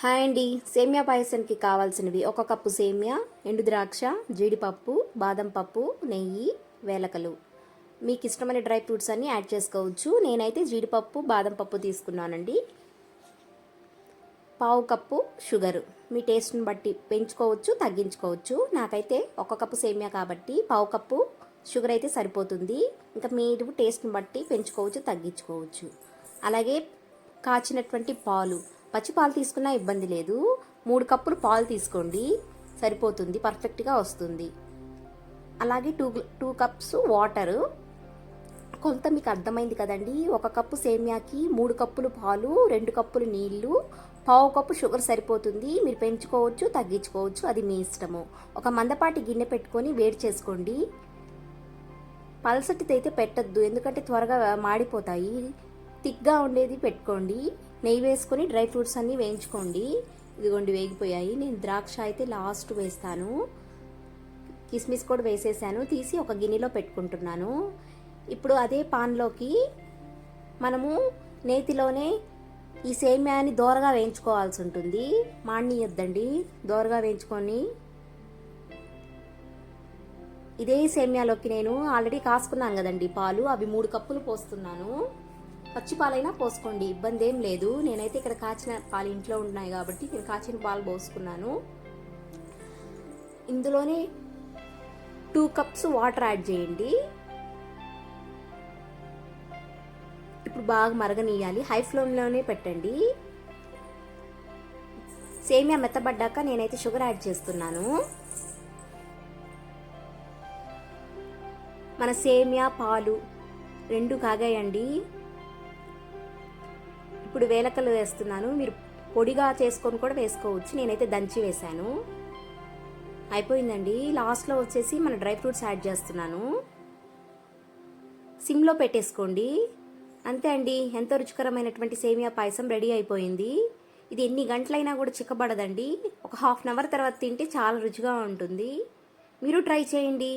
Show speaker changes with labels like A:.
A: Hi అండి. సేమియా పాయసానికి కావాల్సినవి: ఒక కప్పు సేమియా, ఎండు ద్రాక్ష, జీడిపప్పు, బాదం పప్పు, నెయ్యి, వేలకలు. మీకు ఇష్టమైన డ్రై ఫ్రూట్స్ అన్నీ యాడ్ చేసుకోవచ్చు. నేనైతే జీడిపప్పు, బాదం పప్పు తీసుకున్నానండి. పావు కప్పు షుగరు. మీ టేస్ట్ని బట్టి పెంచుకోవచ్చు, తగ్గించుకోవచ్చు. నాకైతే ఒక కప్పు సేమియా కాబట్టి పావు కప్పు షుగర్ అయితే సరిపోతుంది. ఇంకా మీరు టేస్ట్ని బట్టి పెంచుకోవచ్చు, తగ్గించుకోవచ్చు. అలాగే కాచినటువంటి పాలు, పచ్చి పాలు తీసుకున్నా ఇబ్బంది లేదు. 3 కప్పులు పాలు తీసుకోండి, సరిపోతుంది, పర్ఫెక్ట్గా వస్తుంది. అలాగే టూ కప్స్ వాటరు. కొంత మీకు అర్థమైంది కదండి. 1 కప్పు సేమియాకి 3 కప్పులు పాలు, 2 కప్పులు నీళ్లు, పావు కప్పు షుగర్ సరిపోతుంది. మీరు పెంచుకోవచ్చు, తగ్గించుకోవచ్చు, అది మీ ఇష్టము. ఒక మందపాటి గిన్నె పెట్టుకొని వేడి చేసుకోండి. పలసటిది అయితే పెట్టద్దు, ఎందుకంటే త్వరగా మాడిపోతాయి. థిక్గా ఉండేది పెట్టుకోండి. నెయ్యి వేసుకొని డ్రై ఫ్రూట్స్ అన్నీ వేయించుకోండి. ఇదిగోండి వేగిపోయాయి. నేను ద్రాక్ష అయితే లాస్ట్ వేస్తాను. కిస్మిస్ కూడా వేసేసాను, తీసి ఒక గిన్నెలో పెట్టుకుంటున్నాను. ఇప్పుడు అదే పాన్లోకి మనము నేతిలోనే ఈ సేమియాని దోరగా వేయించుకోవాల్సి ఉంటుంది. మాడనీయొద్దండి, దోరగా వేయించుకొని ఇదే సేమియాలోకి నేను ఆల్రెడీ కాసుకున్నాను కదండి పాలు, అవి 3 కప్పులు పోస్తున్నాను. పచ్చి పాలైనా పోసుకోండి, ఇబ్బంది ఏం లేదు. నేనైతే ఇక్కడ కాచిన పాలు ఇంట్లో ఉన్నాయి కాబట్టి నేను కాచిన పాలు పోసుకున్నాను. ఇందులోనే 2 కప్స్ వాటర్ యాడ్ చేయండి. ఇప్పుడు బాగా మరగనీయాలి, హై ఫ్లేమ్లోనే పెట్టండి. సేమియా మెత్తబడ్డాక నేనైతే షుగర్ యాడ్ చేస్తున్నాను. మన సేమియా పాలు 2 కాగాయండి. ఇప్పుడు వేలకలు వేస్తున్నాను. మీరు పొడిగా చేసుకొని కూడా వేసుకోవచ్చు, నేనైతే దంచి వేశాను. అయిపోయిందండి. లాస్ట్లో వచ్చేసి మన డ్రై ఫ్రూట్స్ యాడ్ చేస్తున్నాను. సిమ్లో పెట్టేసుకోండి. అంతే అండి, ఎంతో రుచికరమైనటువంటి సేమియా పాయసం రెడీ అయిపోయింది. ఇది ఎన్ని గంటలైనా కూడా చిక్కబడదండి. ఒక హాఫ్ అన్ అవర్ తర్వాత తింటే చాలా రుచిగా ఉంటుంది. మీరు ట్రై చేయండి.